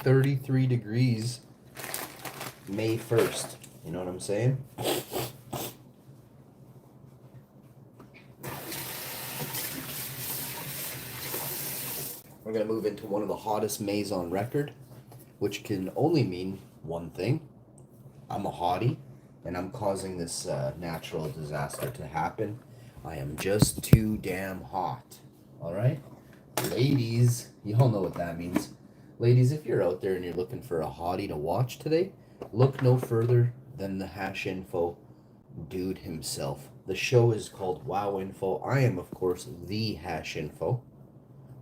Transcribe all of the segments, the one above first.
33 degrees May 1st. You know what I'm saying? We're going to move into one of the hottest Mays on record, which can only mean one thing. I'm a hottie, and I'm causing this natural disaster to happen. I am just too damn hot. Alright? Ladies, y'all know what that means. Ladies, if you're out there and you're looking for a hottie to watch today, look no further than the WOWINFO dude himself. The show is called WOWINFO. I am, of course, the WOWINFO.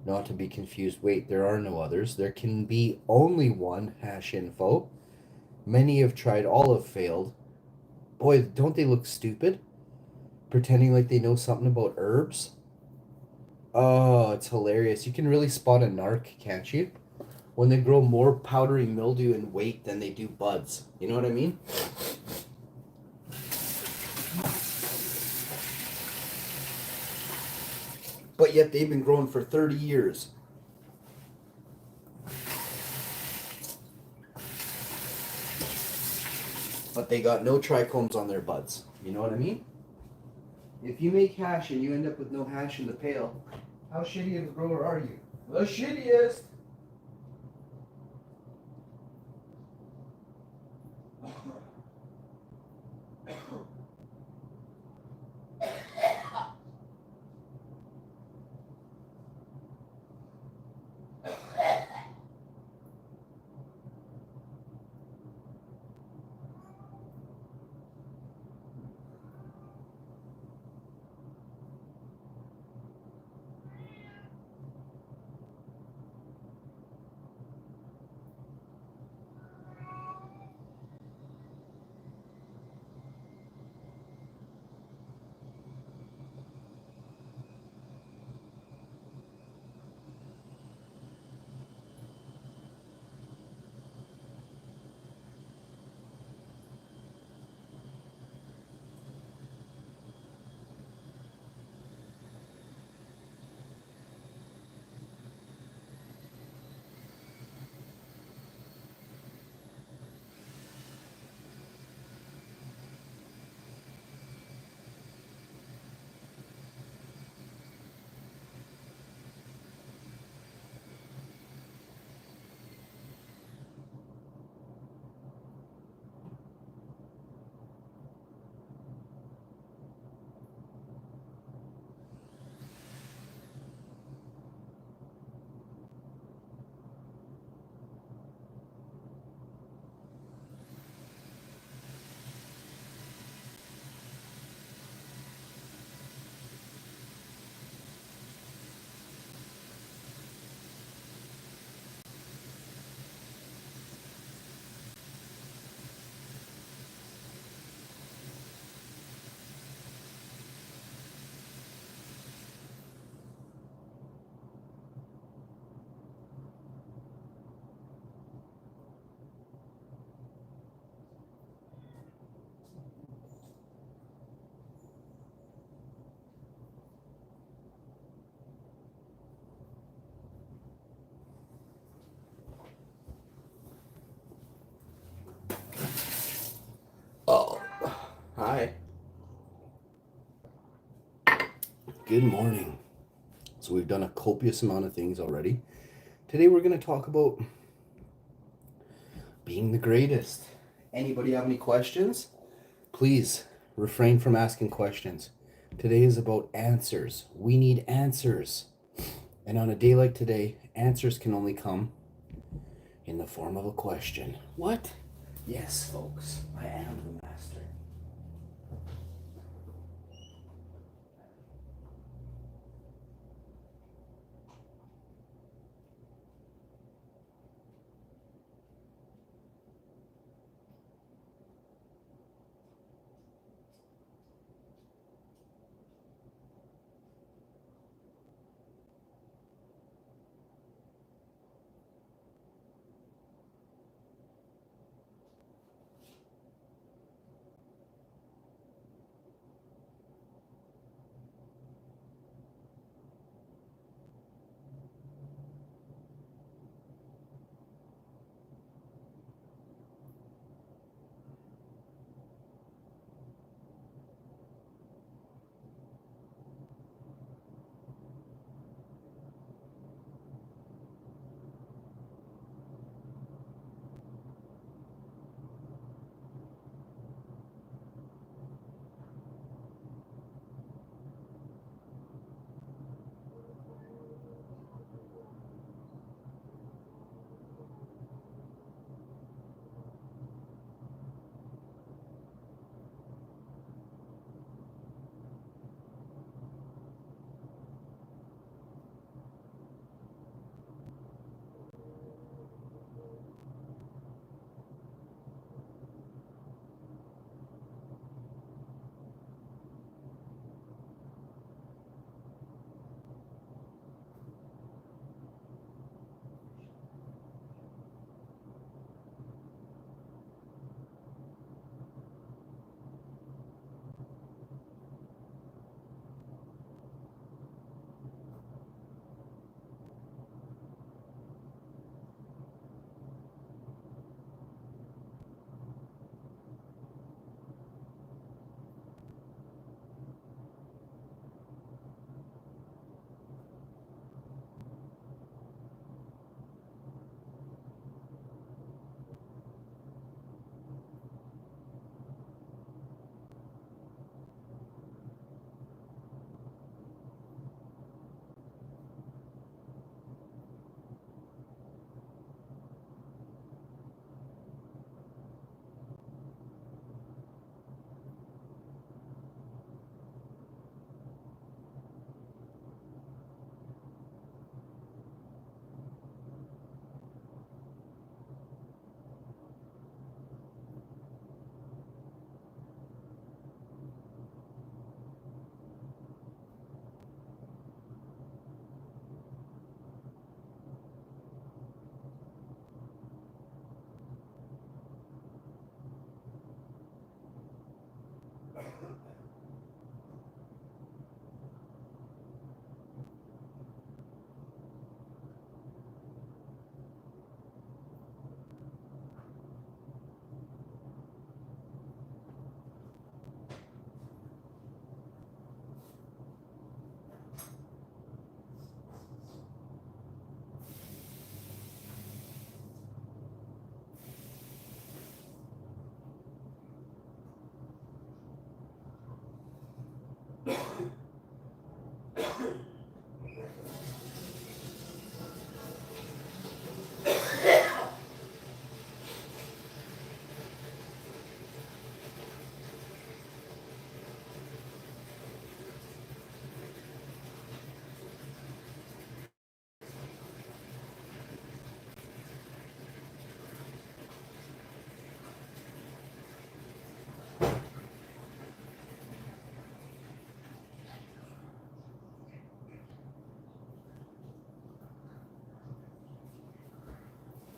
Not to be confused. Wait, there are no others. There can be only one WOWINFO. Many have tried, all have failed. Boy, don't they look stupid? Pretending like they know something about herbs. Oh, it's hilarious. You can really spot a narc, can't you? When they grow more powdery mildew in weight than they do buds. You know what I mean? But yet they've been growing for 30 years. But they got no trichomes on their buds. You know what I mean? If you make hash and you end up with no hash in the pail, how shitty of a grower are you? The shittiest! Oh, hi. Good morning. So we've done a copious amount of things already. Today we're going to talk about being the greatest. Anybody have any questions? Please refrain from asking questions. Today is about answers. We need answers. And on a day like today, answers can only come in the form of a question. What? Yes, folks, I am the master.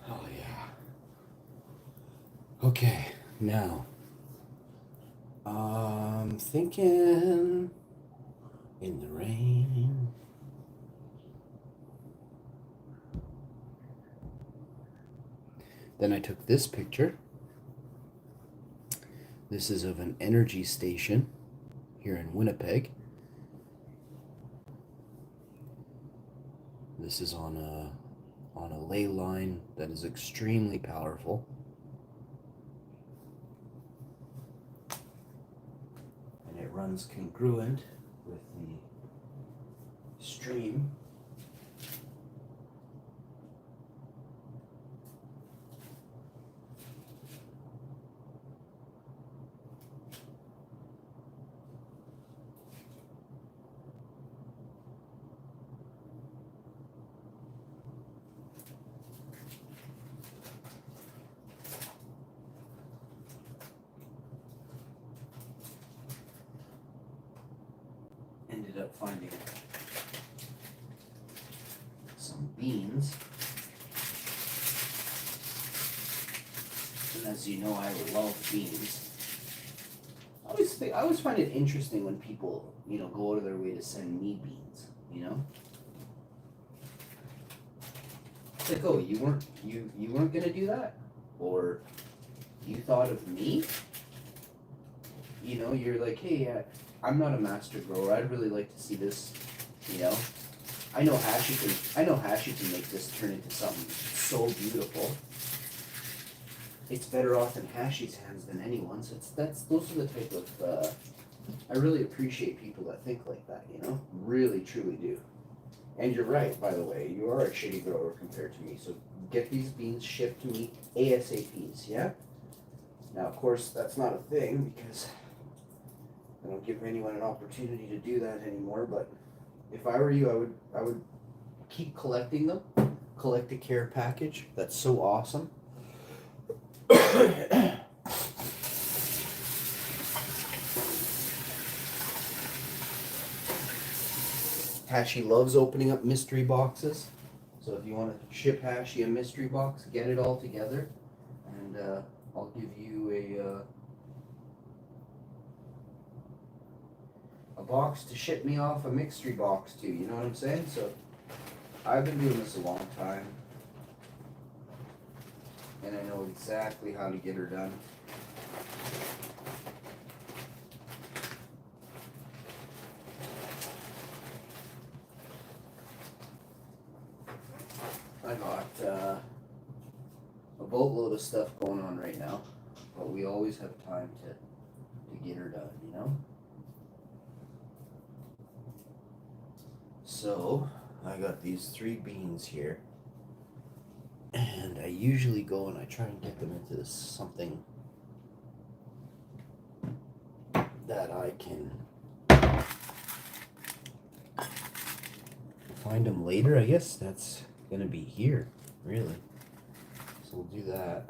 Oh yeah. Okay, now I'm thinking in the rain. Then I took this picture. This is of an energy station here in Winnipeg. This is on a ley line that is extremely powerful. And it runs congruent with the stream. Ended up finding some beans. And as you know, I love beans. I always find it interesting when people, go out of their way to send me beans, It's like, oh, you weren't gonna do that? Or you thought of me? You're like, hey, I'm not a master grower. I'd really like to see this, I know Hashi can make this turn into something so beautiful. It's better off in Hashi's hands than anyone's. Those are the type of I really appreciate people that think like that, Really, truly do. And you're right, by the way, you are a shitty grower compared to me. So get these beans shipped to me ASAPs, yeah? Now of course that's not a thing because I don't give anyone an opportunity to do that anymore, but if I were you, I would keep collecting them. Collect a care package. That's so awesome. Hashi loves opening up mystery boxes. So if you want to ship Hashi a mystery box, get it all together, and I'll give you a box to ship me off a mystery box to. You know what I'm saying? So I've been doing this a long time, and I know exactly how to get her done. I got a boatload of stuff going on right now, but we always have time to get her done, So I got these 3 beans here, and I usually go and I try and get them into something that I can find them later. I guess that's gonna be here, really. So we'll do that.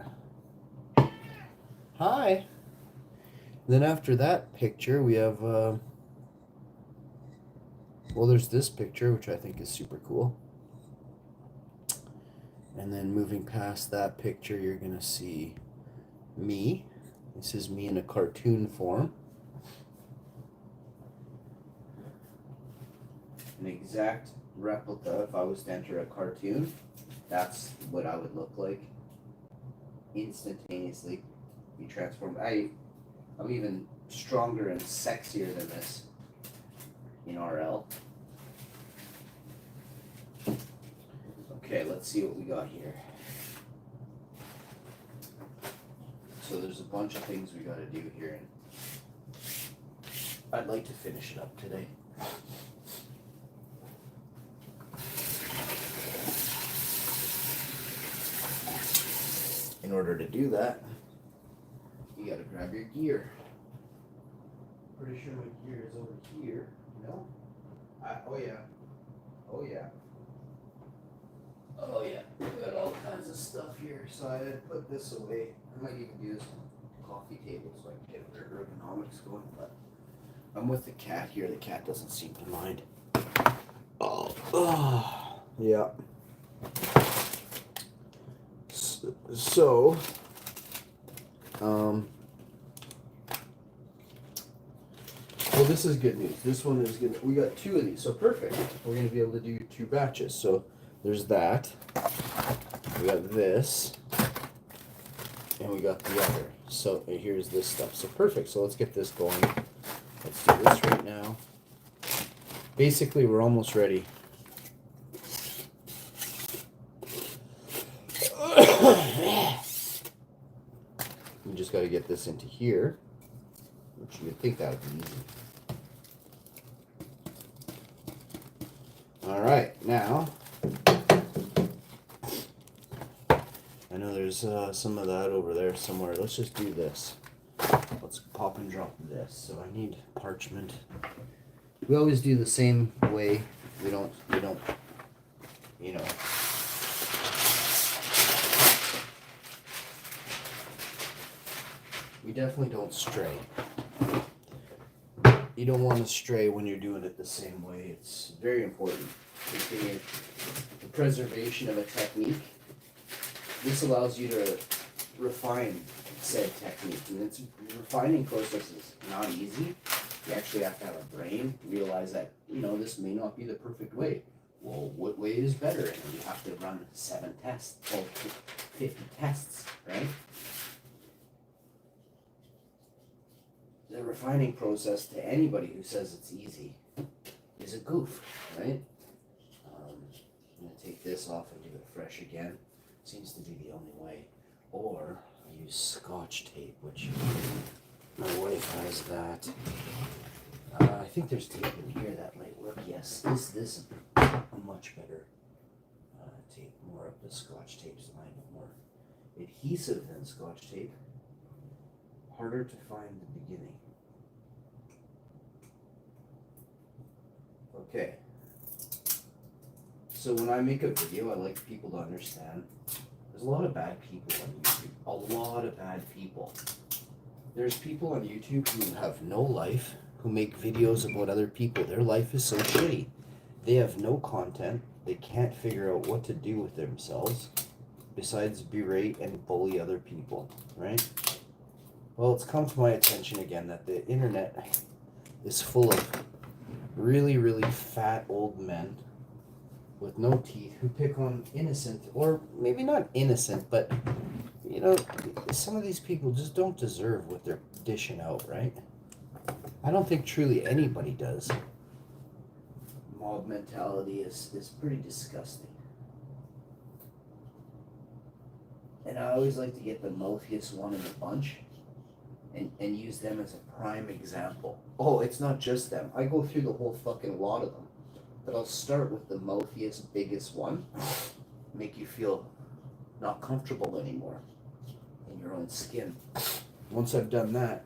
Hi. Then after that picture, we have well, there's this picture, which I think is super cool. And then moving past that picture, you're gonna see me. This is me in a cartoon form. an exact replica, if I was to enter a cartoon, that's what I would look like. Instantaneously be transformed. I'm even stronger and sexier than this in RL. Okay, let's see what we got here. So there's a bunch of things we got to do here, and I'd like to finish it up today. In order to do that, you got to grab your gear. Pretty sure my gear is over here. No? Oh yeah. Oh yeah. Oh yeah. We got all kinds of stuff here. So I put this away. I might even use a coffee table so I can get their ergonomics going. But I'm with the cat here. The cat doesn't seem to mind. Oh yeah. So, well, this is good news. This one is good. We got 2 of these, so perfect. We're going to be able to do 2 batches. So there's that. We got this, and we got the other. So here's this stuff. So perfect. So let's get this going. Let's do this right now. Basically, we're almost ready. We just got to get this into here, which you would think that would be easy. All right, now I know there's some of that over there somewhere. Let's just do this. Let's pop and drop this. So I need parchment. We always do the same way. We don't, you know. We definitely don't stray. You don't want to stray when you're doing it the same way. It's very important. The preservation of a technique. This allows you to refine said technique. And its refining process is not easy. You actually have to have a brain, realize that, this may not be the perfect way. Well, what way is better? And you have to run 7 tests, or 50 tests, right? The refining process to anybody who says it's easy is a goof, right? I'm going to take this off and do it fresh again. Seems to be the only way. Or I use Scotch tape, which my wife has that. I think there's tape in here that might work. Yes, this is a much better tape. More of the Scotch tape's line, but more adhesive than Scotch tape. Harder to find the beginning. Okay. So when I make a video, I like people to understand there's a lot of bad people on YouTube. A lot of bad people. There's people on YouTube who have no life, who make videos about other people. Their life is so shitty. They have no content. They can't figure out what to do with themselves besides berate and bully other people, right? Well, it's come to my attention again that the internet is full of really, really fat old men with no teeth who pick on innocent, or maybe not innocent, but, some of these people just don't deserve what they're dishing out, right? I don't think truly anybody does. Mob mentality is pretty disgusting. And I always like to get the mouthiest one in the bunch and use them as a prime example. Oh, it's not just them. I go through the whole fucking lot of them. But I'll start with the mouthiest, biggest one. Make you feel not comfortable anymore in your own skin. Once I've done that,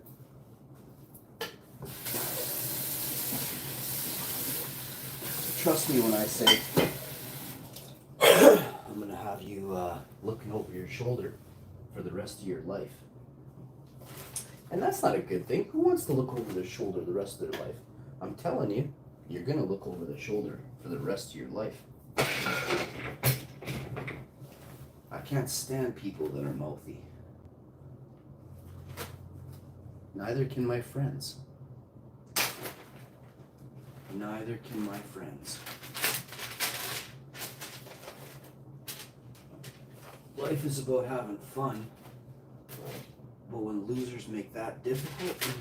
trust me when I say I'm going to have you looking over your shoulder for the rest of your life. And that's not a good thing. Who wants to look over their shoulder the rest of their life? I'm telling you, you're going to look over the shoulder for the rest of your life. I can't stand people that are mouthy. Neither can my friends. Neither can my friends. Life is about having fun, but when losers make that difficult,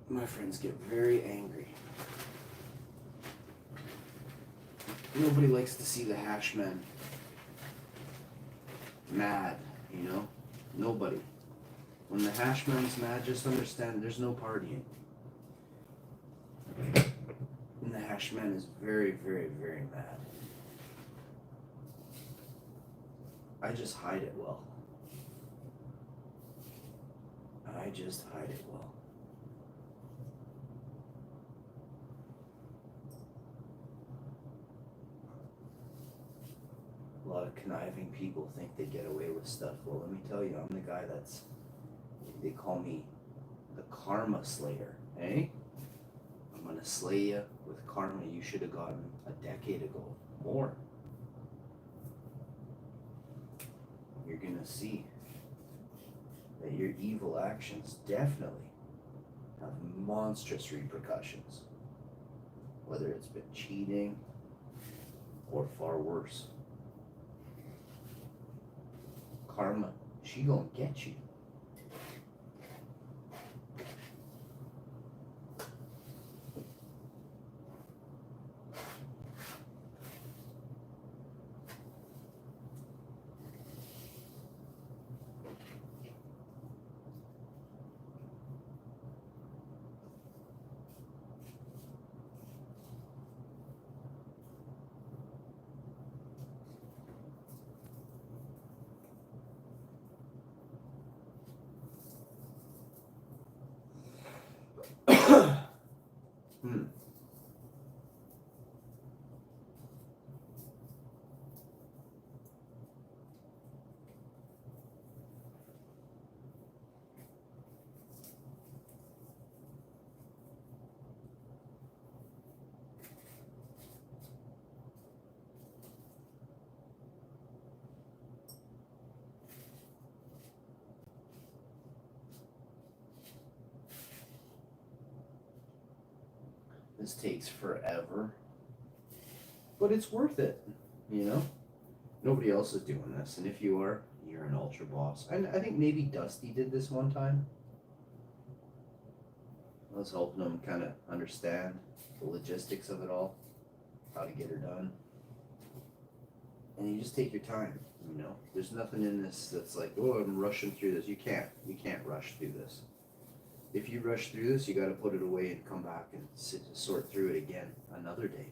my friends get very angry. Nobody likes to see the hash man mad, you know? Nobody. When the hash man's mad, just understand there's no partying. And the hash man is very, very, very mad. I just hide it well. I just hide it well. A lot of conniving people think they get away with stuff. Well, let me tell you, I'm the guy they call me the karma slayer, eh? I'm gonna slay you with karma you should have gotten a decade ago, more. You're gonna see that your evil actions definitely have monstrous repercussions, whether it's been cheating or far worse. Karma, she gonna get you. This takes forever, but it's worth it, you know? Nobody else is doing this, and if you are, you're an ultra boss. And I think maybe Dusty did this one time. I was helping him kind of understand the logistics of it all, how to get her done. And you just take your time, you know? There's nothing in this that's like, oh, I'm rushing through this. You can't rush through this. If you rush through this, you got to put it away and come back and sort through it again another day,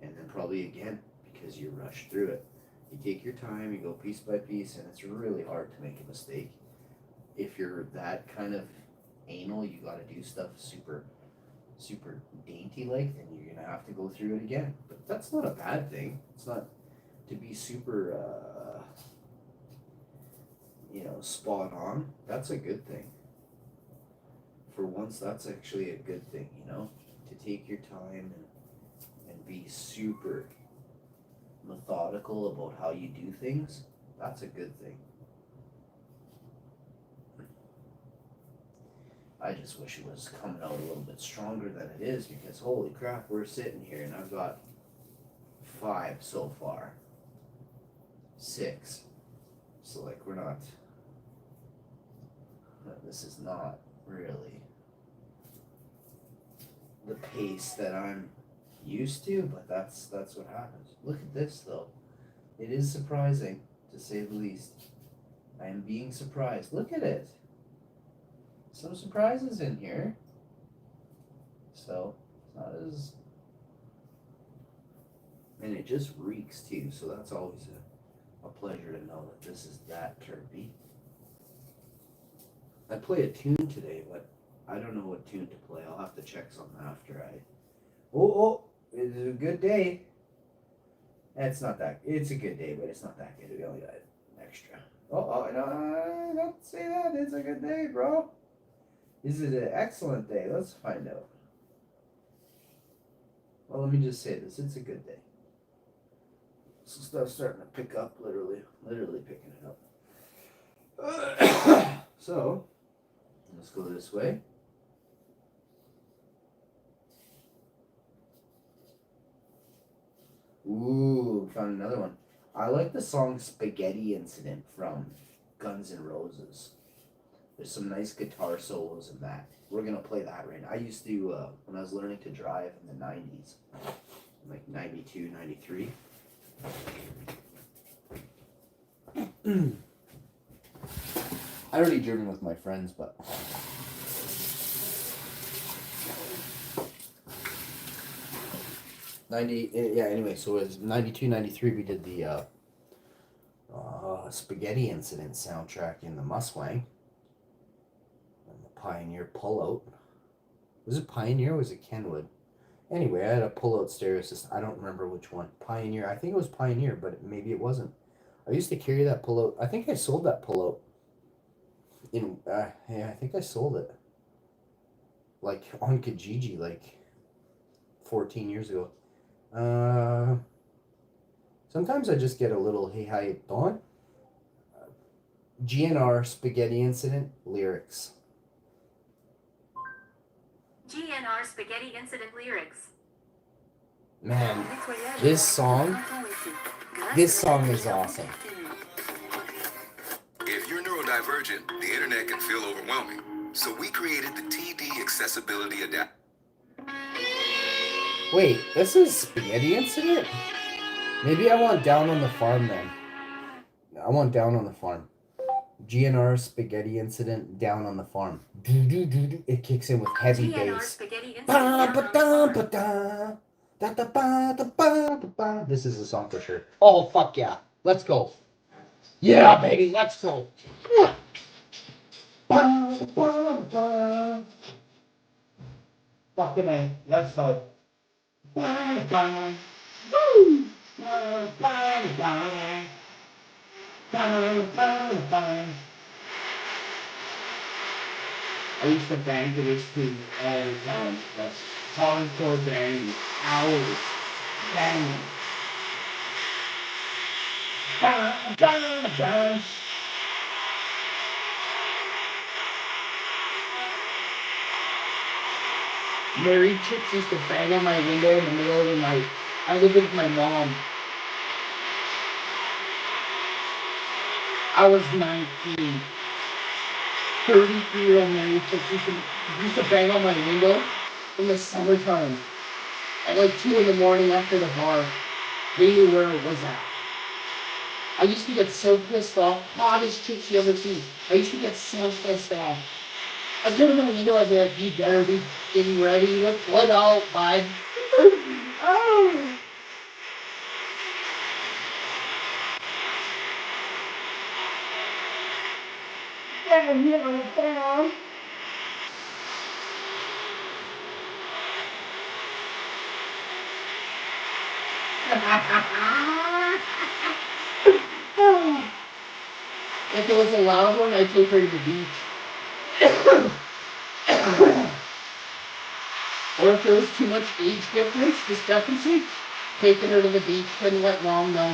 and then probably again, because you rushed through it. You take your time, you go piece by piece, and it's really hard to make a mistake. If you're that kind of anal, you got to do stuff super, super dainty like, then you're gonna have to go through it again. But that's not a bad thing. It's not to be super, spot on. That's a good thing. For once, that's actually a good thing, you know, to take your time and be super methodical about how you do things. That's a good thing. I just wish it was coming out a little bit stronger than it is, because holy crap, we're sitting here and I've got 5 so far. 6. So like this is not really the pace that I'm used to, but that's what happens. Look at this though. It is surprising, to say the least. I am being surprised. Look at it. Some surprises in here. So it's not as, and it just reeks too, so that's always a pleasure to know that this is that terpy. I play a tune today, but I don't know what tune to play. I'll have to check something after it's a good day. It's not that, it's a good day, but it's not that good. We only got an extra. No, don't say that. It's a good day, bro. Is it an excellent day? Let's find out. Well, let me just say this. It's a good day. So stuff's starting to pick up, literally picking it up. So, let's go this way. Ooh, found another one. I like the song Spaghetti Incident from Guns N' Roses. There's some nice guitar solos in that. We're gonna play that right now. I used to, when I was learning to drive in the 90s, like 92, 93. I already driven with my friends, but... Anyway, so it was 92, 93, we did the Spaghetti Incident soundtrack in the Mustang. And the Pioneer pullout. Was it Pioneer or was it Kenwood? Anyway, I had a pullout stereo system. I don't remember which one. Pioneer. I think it was Pioneer, but maybe it wasn't. I used to carry that pullout. I think I sold that pullout. I think I sold it. Like on Kijiji, like 14 years ago. Sometimes I just get a little, hey, how you doing? GNR Spaghetti Incident lyrics. GNR Spaghetti Incident lyrics. Man, this song is awesome. If you're neurodivergent, the internet can feel overwhelming. So we created the TD Accessibility Adapter. Wait, this is Spaghetti Incident? Maybe I want Down on the Farm then. I want Down on the Farm. GNR Spaghetti Incident, Down on the Farm. It kicks in with heavy bass. This is a song for sure. Oh, fuck yeah. Let's go. Yeah, baby, let's go. Fucking A. Let's go. I used to bang to this tune all the time. That's hardcore bang, hours, banging. Married chicks used to bang on my window in the middle of the night. I lived with my mom. I was 19. 33-year-old married chicks used to bang on my window in the summertime. At like 2 in the morning after the bar. They knew where it was at. I used to get so pissed off. Hottest chicks you ever seen. I used to get so pissed off. I'd turn on the window, I'd be like, you better be getting ready. What out, bud? Oh. Down. If it was a loud one, I'd take her to the beach. Or if there was too much age difference, discrepancy, taking her to the beach, couldn't let mom know.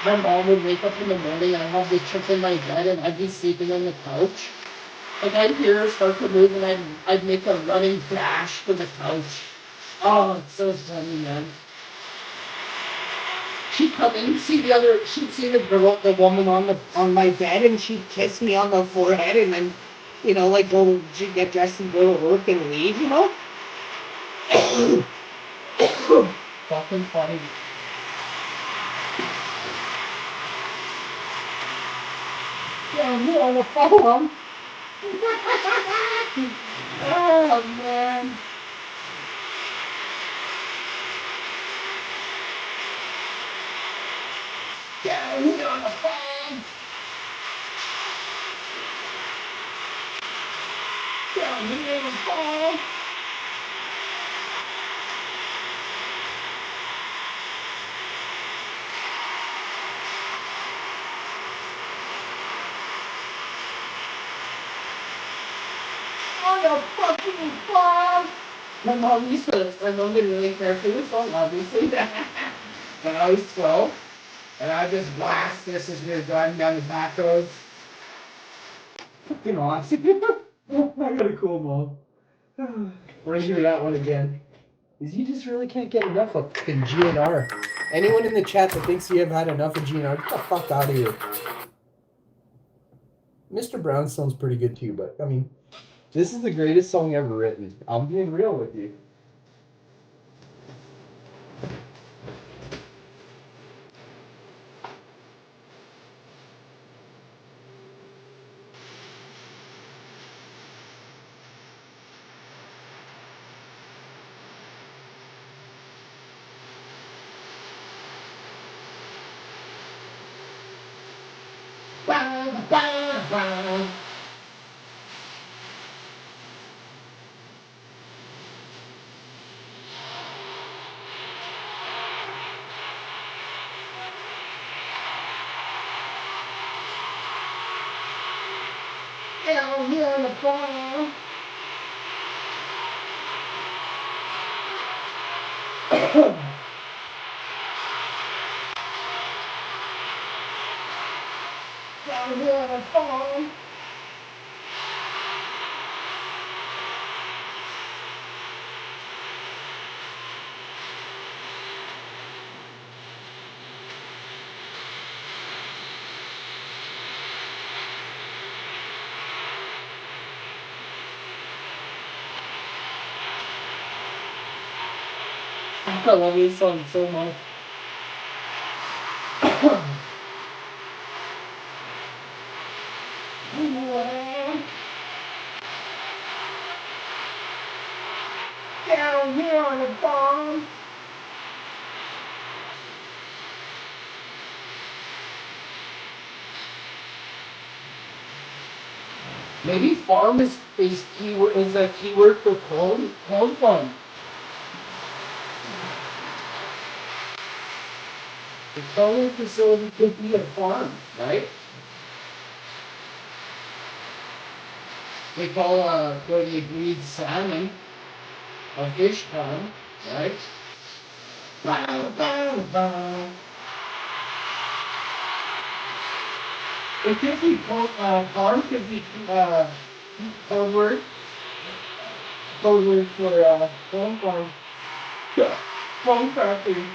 My mom would wake up in the morning and I'd have this chick in my bed and I'd be sleeping on the couch. And I'd hear her start to move and I'd make a running dash for the couch. Oh, it's so funny, man. She'd come in, she'd see the woman on my bed, and she'd kiss me on the forehead, and then, like she'd get dressed and go to work and leave, Fucking funny. Yeah, me on the phone. Oh man. Yeah, me on the phone. Yeah, me on the phone. On the fucking phone. My mom used to, my mom didn't really care for the song, obviously. When I was 12, and I just blast this as we're driving down the back roads. Fucking awesome. I got a cool mom. We're gonna do that one again. Is you just really can't get enough of fucking GNR. Anyone in the chat that thinks you have had enough of GNR, get the fuck out of here. Mr. Brownstone's pretty good too, but I mean, this is the greatest song ever written. I'm being real with you. Down here on the farm. Down here on the farm. I love this song so much. Down here on the farm. Maybe farm is keyword is a keyword for cold farm. The cloning facility could be a farm, right? They call where they breed salmon a fish farm, right? It could be farm could be code word for phone farm. Phone factory.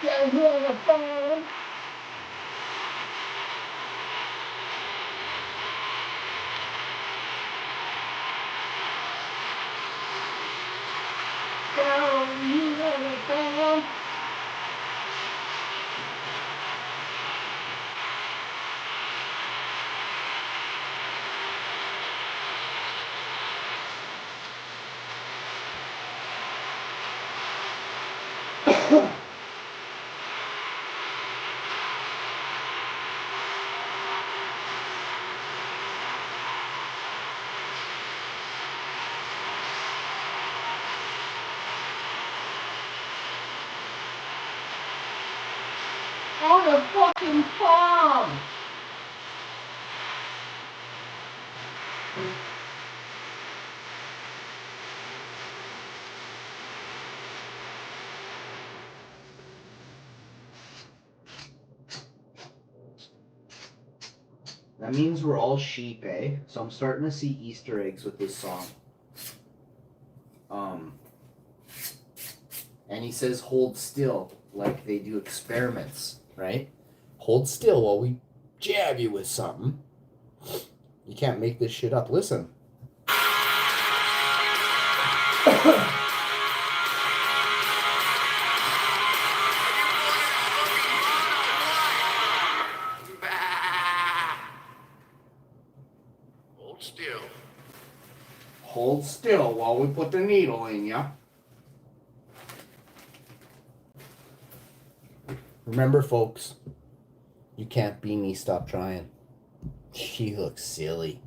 Down here on the farm. Down here on the farm. On the fucking farm! That means we're all sheep, eh? So I'm starting to see Easter eggs with this song. And he says hold still, like they do experiments, right? Hold still while we jab you with something. You can't make this shit up. Listen. Hold still. Hold still while we put the needle in ya. Remember, folks, you can't be me. Stop trying. She looks silly.